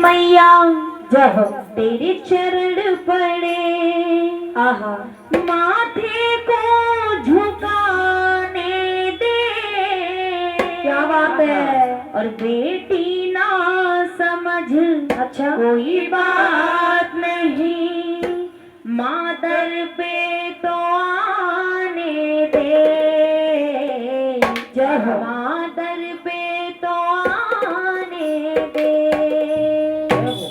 मैया जब तेरे चरण पड़े, आहा माथे को झुकाने दे। क्या बात है। और बेटी ना समझ अच्छा कोई बात नहीं, माँ दर पे तो आने दे। जय हो। माँ दर पे तो आने दे।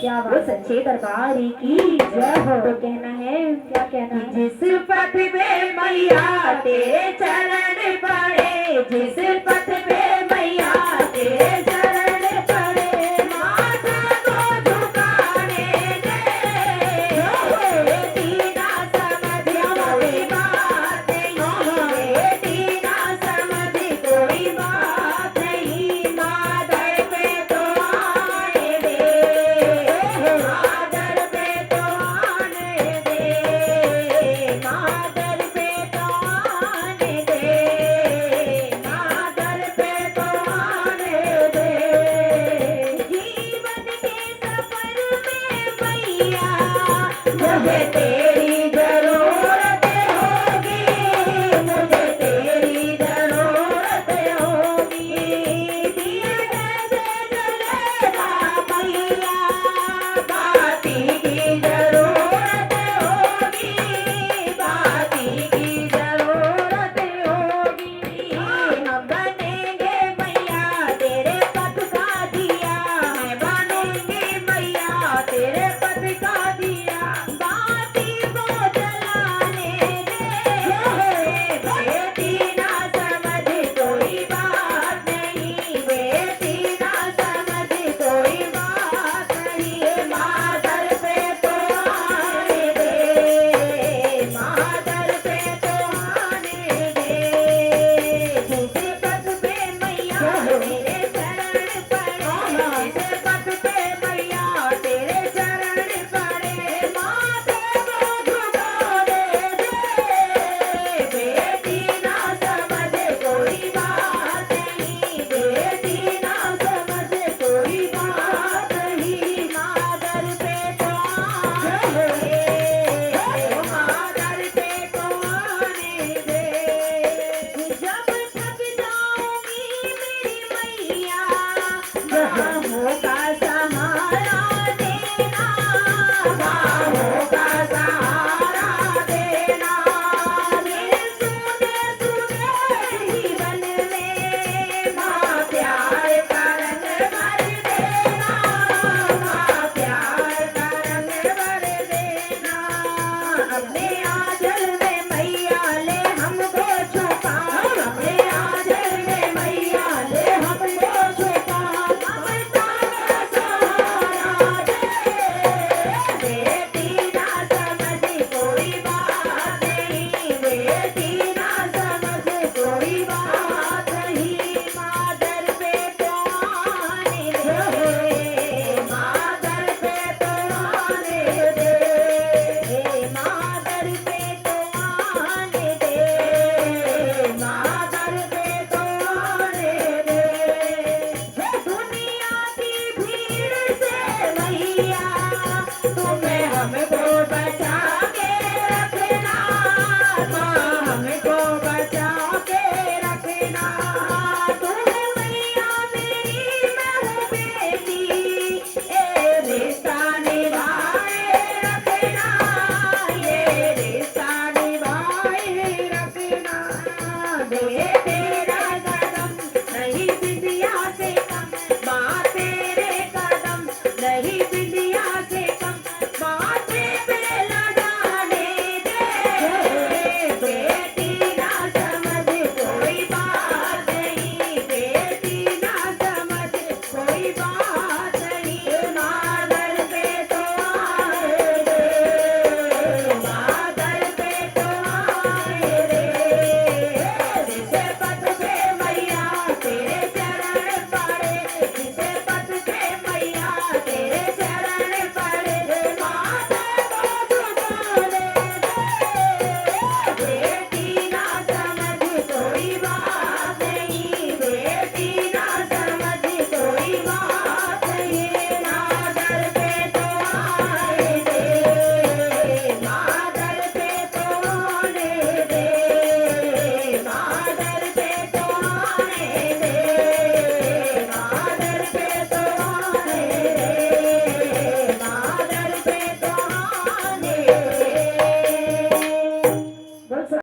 क्या वो बात है। सच्चे दरबार की जय हो। तो कहना है, क्या कहना है। जिस पथ पे मैया तेरे चरण पड़े, जिस पथ पे मैया तेरे चरण पड़े, माथा को झुकाने दे। बेटी ना समझ कोई बात नहीं, बेटी ना समझ कोई बात नहीं, माँ दर पे तो आने दे। माँ दर पे तो आने दे, माँ दर पे तो आने दे, माँ दर पे तो आने दे। जीवन के सफर में मैया मुझे